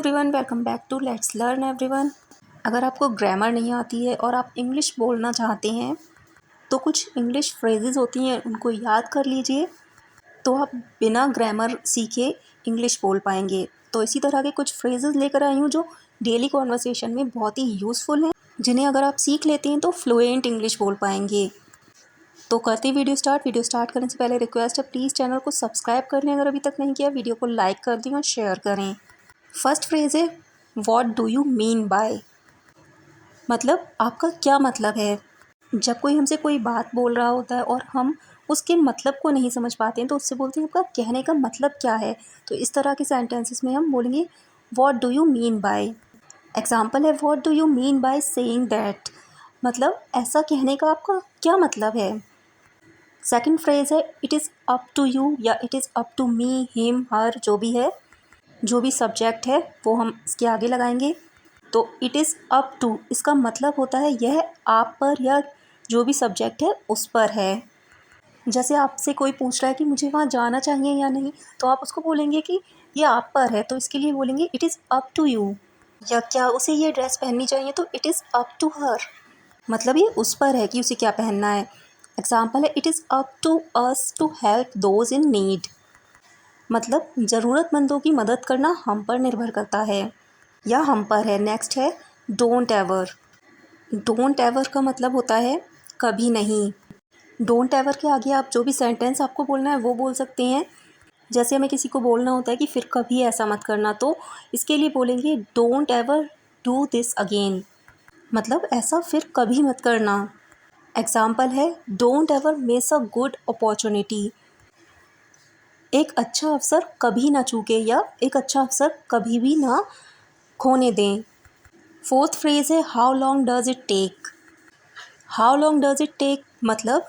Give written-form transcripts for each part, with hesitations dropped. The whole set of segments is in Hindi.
Everyone, welcome back to let's learn everyone. अगर आपको ग्रामर नहीं आती है और आप इंग्लिश बोलना चाहते हैं तो कुछ इंग्लिश फ्रेजेस होती हैं, उनको याद कर लीजिए तो आप बिना ग्रामर सीखे इंग्लिश बोल पाएंगे। तो इसी तरह के कुछ फ्रेजेस लेकर आई हूँ जो डेली कॉन्वर्सेशन में बहुत ही यूज़फुल हैं, जिन्हें अगर आप सीख लेते हैं तो फ्लुएंट इंग्लिश बोल पाएंगे। तो करते ही वीडियो स्टार्ट करने से पहले रिक्वेस्ट है, प्लीज़ चैनल को सब्सक्राइब कर लें अगर अभी तक नहीं किया, वीडियो को लाइक कर दें और शेयर करें। फर्स्ट फ्रेज़ है what do you mean bye. मतलब आपका क्या मतलब है। जब कोई हमसे कोई बात बोल रहा होता है और हम उसके मतलब को नहीं समझ पाते हैं तो उससे बोलते हैं आपका कहने का मतलब क्या है। तो इस तरह के सेंटेंसेस में हम बोलेंगे what do you mean by. Example है what do you mean by saying that. मतलब ऐसा कहने का आपका क्या मतलब है। सेकंड फ्रेज़ है it is up to you या it is up to me, him, her, जो भी है, जो भी सब्जेक्ट है वो हम इसके आगे लगाएंगे। तो इट इज़ अप टू इसका मतलब होता है यह आप पर या जो भी सब्जेक्ट है उस पर है। जैसे आपसे कोई पूछ रहा है कि मुझे वहाँ जाना चाहिए या नहीं, तो आप उसको बोलेंगे कि ये आप पर है, तो इसके लिए बोलेंगे it is up to you. या क्या उसे ये ड्रेस पहननी चाहिए, तो it is up to her. मतलब ये उस पर है कि उसे क्या पहनना है। एग्जाम्पल है it is up to us to help those in need. मतलब ज़रूरतमंदों की मदद करना हम पर निर्भर करता है या हम पर है। नेक्स्ट है डोंट एवर। डोंट एवर का मतलब होता है कभी नहीं। डोंट एवर के आगे आप जो भी सेंटेंस आपको बोलना है वो बोल सकते हैं। जैसे हमें किसी को बोलना होता है कि फिर कभी ऐसा मत करना, तो इसके लिए बोलेंगे don't ever do this again. मतलब ऐसा फिर कभी मत करना। एग्जाम्पल है don't ever miss a good opportunity. एक अच्छा अवसर कभी ना चूके या एक अच्छा अवसर कभी भी ना खोने दें। फोर्थ फ्रेज़ है how long does it take. How long does it take मतलब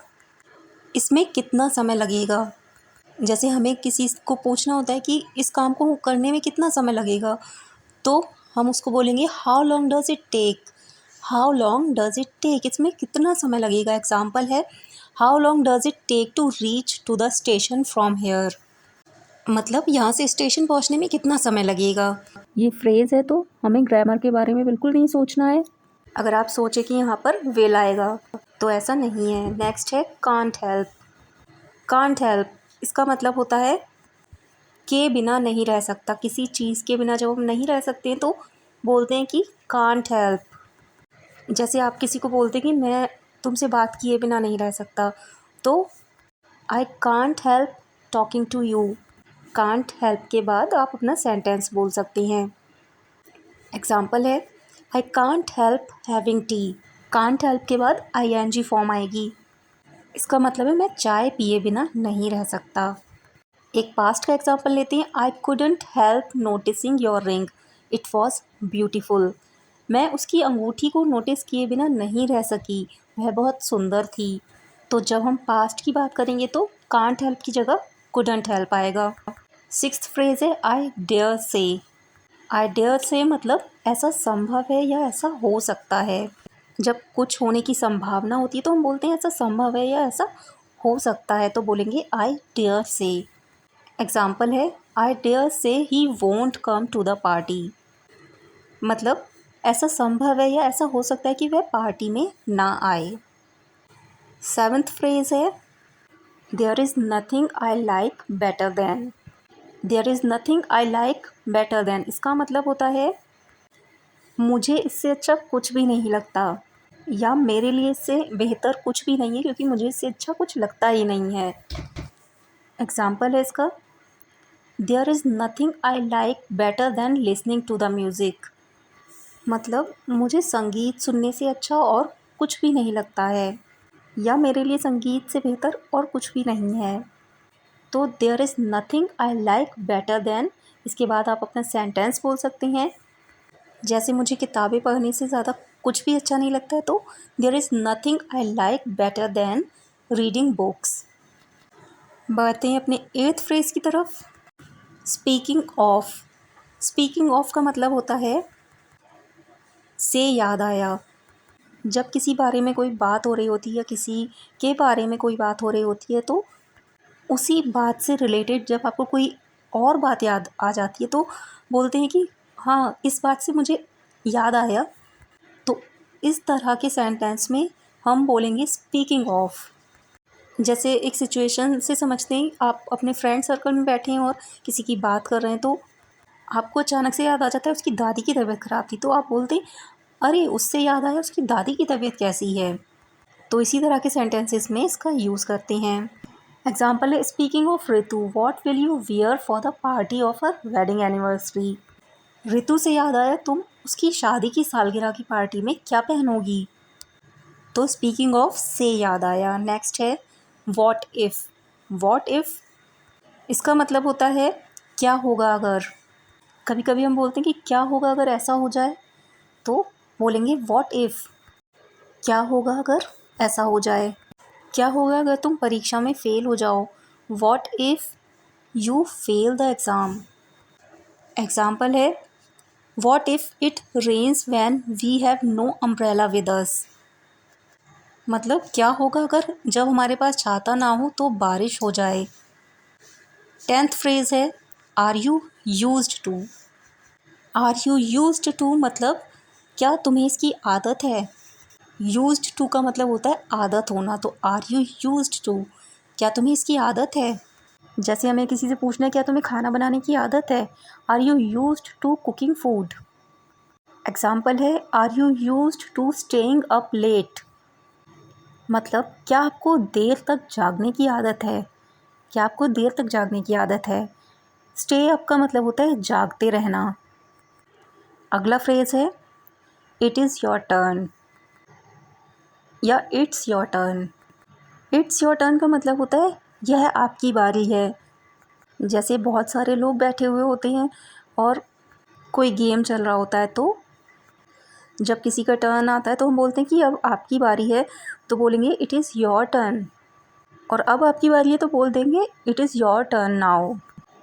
इसमें कितना समय लगेगा। जैसे हमें किसी को पूछना होता है कि इस काम को करने में कितना समय लगेगा, तो हम उसको बोलेंगे how long does it take. How long does it take इसमें कितना समय लगेगा। एग्जाम्पल है how long does it take to reach to the station from here. मतलब यहाँ से स्टेशन पहुँचने में कितना समय लगेगा। ये फ्रेज़ है तो हमें ग्रामर के बारे में बिल्कुल नहीं सोचना है। अगर आप सोचें कि यहाँ पर विल आएगा तो ऐसा नहीं है। नेक्स्ट है कांट हेल्प। कांट हेल्प इसका मतलब होता है के बिना नहीं रह सकता। किसी चीज़ के बिना जब हम नहीं रह सकते तो बोलते हैं कि कांट हेल्प। जैसे आप किसी को बोलते हैं कि मैं तुमसे बात किए बिना नहीं रह सकता, तो I can't help talking to you. Can't help के बाद आप अपना सेंटेंस बोल सकते हैं। एग्जाम्पल है I can't help having T. Can't help के बाद ING फॉर्म आएगी। इसका मतलब है मैं चाय पिए बिना नहीं रह सकता। एक पास्ट का एग्जाम्पल लेते हैं I couldn't help noticing your ring, it was beautiful. मैं उसकी अंगूठी को नोटिस किए बिना नहीं रह सकी, वह बहुत सुंदर थी। तो जब हम पास्ट की बात करेंगे तो कांट हेल्प की जगह कुडंट हेल्प आएगा। सिक्स्थ फ्रेज़ है आई डेयर से। आई डेयर से मतलब ऐसा संभव है या ऐसा हो सकता है। जब कुछ होने की संभावना होती है तो हम बोलते हैं ऐसा संभव है या ऐसा हो सकता है, तो बोलेंगे आई डेयर से। एग्जाम्पल है I dare say he won't come to the party. मतलब ऐसा संभव है या ऐसा हो सकता है कि वह पार्टी में ना आए। सेवन्थ फ्रेज़ है there is nothing I like better than. There is nothing I like better than इसका मतलब होता है मुझे इससे अच्छा कुछ भी नहीं लगता या मेरे लिए इससे बेहतर कुछ भी नहीं है, क्योंकि मुझे इससे अच्छा कुछ लगता ही नहीं है। एग्जाम्पल है इसका there is nothing I like better than listening to the music. मतलब मुझे संगीत सुनने से अच्छा और कुछ भी नहीं लगता है या मेरे लिए संगीत से बेहतर और कुछ भी नहीं है। तो there is nothing I like better than, इसके बाद आप अपना सेंटेंस बोल सकते हैं। जैसे मुझे किताबें पढ़ने से ज़्यादा कुछ भी अच्छा नहीं लगता है, तो there is nothing I like better than reading books. बढ़ते हैं अपने एट्थ फ्रेज़ की तरफ। Speaking of. स्पीकिंग ऑफ का मतलब होता है से याद आया। जब किसी बारे में कोई बात हो रही होती है या किसी के बारे में कोई बात हो रही होती है, तो उसी बात से रिलेटेड जब आपको कोई और बात याद आ जाती है तो बोलते हैं कि हाँ, इस बात से मुझे याद आया। तो इस तरह के सेंटेंस में हम बोलेंगे स्पीकिंग ऑफ। जैसे एक सिचुएशन से समझते हैं, आप अपने फ्रेंड सर्कल में बैठे हैं और किसी की बात कर रहे हैं, तो आपको अचानक से याद आ जाता है उसकी दादी की तबीयत ख़राब थी, तो आप बोलते हैं अरे उससे याद आया उसकी दादी की तबीयत कैसी है। तो इसी तरह के सेंटेंसेस में इसका यूज़ करते हैं। एग्जाम्पल है, speaking of Ritu, what will you wear for the party of a wedding anniversary. Ritu से याद आया तुम उसकी शादी की सालगिरह की पार्टी में क्या पहनोगी। तो स्पीकिंग ऑफ से याद आया। नेक्स्ट है व्हाट इफ़। व्हाट इफ़ इसका मतलब होता है क्या होगा अगर। कभी कभी हम बोलते हैं कि क्या होगा अगर ऐसा हो जाए, तो बोलेंगे व्हाट इफ़। क्या होगा अगर ऐसा हो जाए। क्या होगा अगर तुम परीक्षा में फ़ेल हो जाओ, what if you fail the exam. Example है, what if it rains when we have no umbrella with us. मतलब क्या होगा अगर जब हमारे पास छाता ना हो तो बारिश हो जाए। 10th फ्रेज़ है, are you used to. Are you used to मतलब क्या तुम्हें इसकी आदत है। यूज्ड टू का मतलब होता है आदत होना, तो आर यू यूज्ड टू, क्या तुम्हें इसकी आदत है। जैसे हमें किसी से पूछना है क्या तुम्हें खाना बनाने की आदत है, are you used to cooking food. Example है, are you used to staying up late. मतलब क्या आपको देर तक जागने की आदत है। क्या आपको देर तक जागने की आदत है। स्टे अप का मतलब होता है जागते रहना। अगला फ्रेज़ है, इट इज़ योर टर्न या it's your turn. It's your turn का मतलब होता है यह आपकी बारी है। जैसे बहुत सारे लोग बैठे हुए होते हैं और कोई गेम चल रहा होता है, तो जब किसी का टर्न आता है तो हम बोलते हैं कि अब आपकी बारी है, तो बोलेंगे इट इज़ योर टर्न। और अब आपकी बारी है तो बोल देंगे it is your turn now.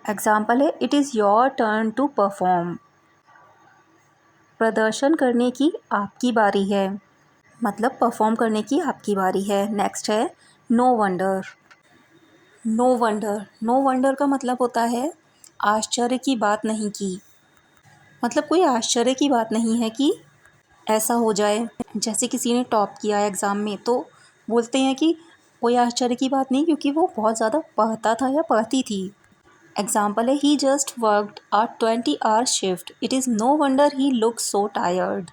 Example है, it is your turn to perform. प्रदर्शन करने की आपकी बारी है, मतलब परफॉर्म करने की आपकी बारी है। नेक्स्ट है no wonder. No wonder, no wonder का मतलब होता है आश्चर्य की बात नहीं की। मतलब कोई आश्चर्य की बात नहीं है कि ऐसा हो जाए। जैसे किसी ने टॉप किया एग्ज़ाम में, तो बोलते हैं कि कोई आश्चर्य की बात नहीं क्योंकि वो बहुत ज़्यादा पढ़ता था या पढ़ती थी। एग्ज़ाम्पल है, he just worked a 20 hour shift, it is no wonder he look so tired.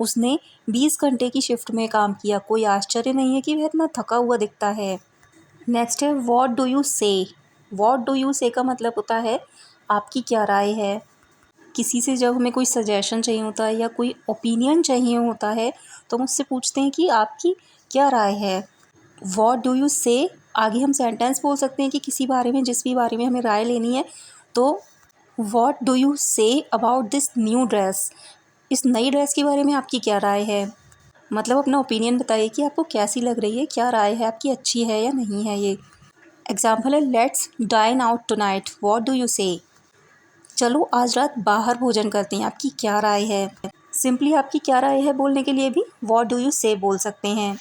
उसने 20 घंटे की शिफ्ट में काम किया, कोई आश्चर्य नहीं है कि वह इतना थका हुआ दिखता है। नेक्स्ट है व्हाट डू यू से। व्हाट डू यू से का मतलब होता है आपकी क्या राय है। किसी से जब हमें कोई सजेशन चाहिए होता है या कोई ओपिनियन चाहिए होता है, तो हम उससे पूछते हैं कि आपकी क्या राय है। व्हाट डू यू से आगे हम सेंटेंस बोल सकते हैं कि किसी बारे में, जिस भी बारे में हमें राय लेनी है, तो what do you say about this new dress. इस नई ड्रेस के बारे में आपकी क्या राय है। मतलब अपना ओपिनियन बताइए कि आपको कैसी लग रही है, क्या राय है आपकी, अच्छी है या नहीं है ये। एग्ज़ाम्पल है, let's dine out tonight, what do you say. चलो आज रात बाहर भोजन करते हैं, आपकी क्या राय है। सिंपली आपकी क्या राय है बोलने के लिए भी व्हाट डू यू से बोल सकते हैं।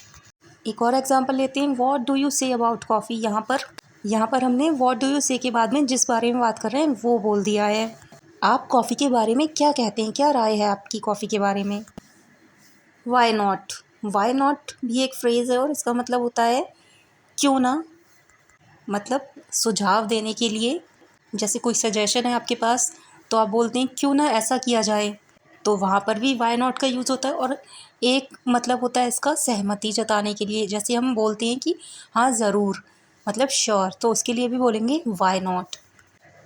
एक और एग्जांपल लेते हैं, what do you say about coffee. यहाँ पर हमने व्हाट डू यू से के बाद में जिस बारे में बात कर रहे हैं वो बोल दिया है। आप कॉफ़ी के बारे में क्या कहते हैं, क्या राय है आपकी कॉफ़ी के बारे में। Why not. वाई नॉट भी एक फ्रेज़ है और इसका मतलब होता है क्यों ना। मतलब सुझाव देने के लिए, जैसे कोई सजेशन है आपके पास तो आप बोलते हैं क्यों ना ऐसा किया जाए, तो वहाँ पर भी वाई नॉट का यूज़ होता है। और एक मतलब होता है इसका सहमति जताने के लिए, जैसे हम बोलते हैं कि हाँ ज़रूर, मतलब श्योर, तो उसके लिए भी बोलेंगे वाई नॉट।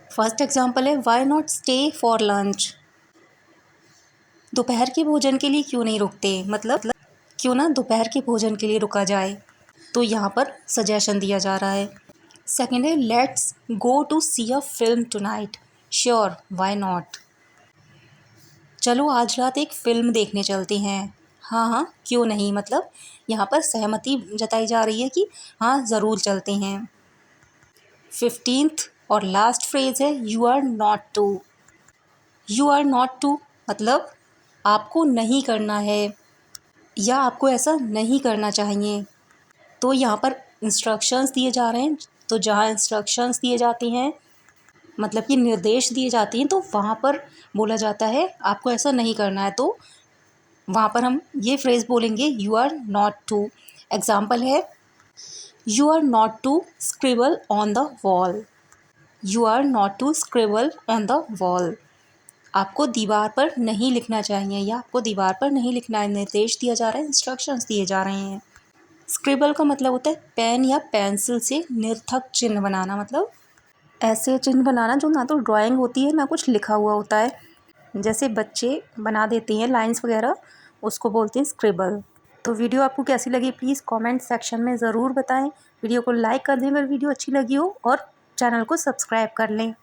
फर्स्ट एग्जांपल है, why not stay for lunch. दोपहर के भोजन के लिए क्यों नहीं रुकते, मतलब क्यों ना दोपहर के भोजन के लिए रुका जाए, तो यहाँ पर सजेशन दिया जा रहा है। सेकेंड है, let's go to see a film tonight, sure why not. चलो आज रात एक फ़िल्म देखने चलते हैं, हाँ हाँ क्यों नहीं, मतलब यहाँ पर सहमति जताई जा रही है कि हाँ ज़रूर चलते हैं। 15th और लास्ट फ्रेज़ है, you are not to. You are not to मतलब आपको नहीं करना है या आपको ऐसा नहीं करना चाहिए। तो यहाँ पर इंस्ट्रक्शंस दिए जा रहे हैं, तो जहाँ इंस्ट्रक्शंस दिए जाते हैं मतलब कि निर्देश दिए जाते हैं, तो वहाँ पर बोला जाता है आपको ऐसा नहीं करना है, तो वहाँ पर हम ये फ्रेज़ बोलेंगे you are not to. Example है you are not to scribble on the wall. You are not to scribble on the wall. आपको दीवार पर नहीं लिखना चाहिए या आपको दीवार पर नहीं लिखना है, निर्देश दिया जा रहा है, इंस्ट्रक्शंस दिए जा रहे हैं। स्क्रिबल का मतलब होता है पेन या पेंसिल से निरर्थक चिन्ह बनाना, मतलब ऐसे चिन्ह बनाना जो ना तो ड्राइंग होती है ना कुछ लिखा हुआ होता है, जैसे बच्चे बना देते हैं लाइंस वगैरह, उसको बोलते हैं स्क्रिबल। तो वीडियो आपको कैसी लगी प्लीज़ कमेंट सेक्शन में ज़रूर बताएं। वीडियो को लाइक कर दें अगर वीडियो अच्छी लगी हो और चैनल को सब्सक्राइब कर लें।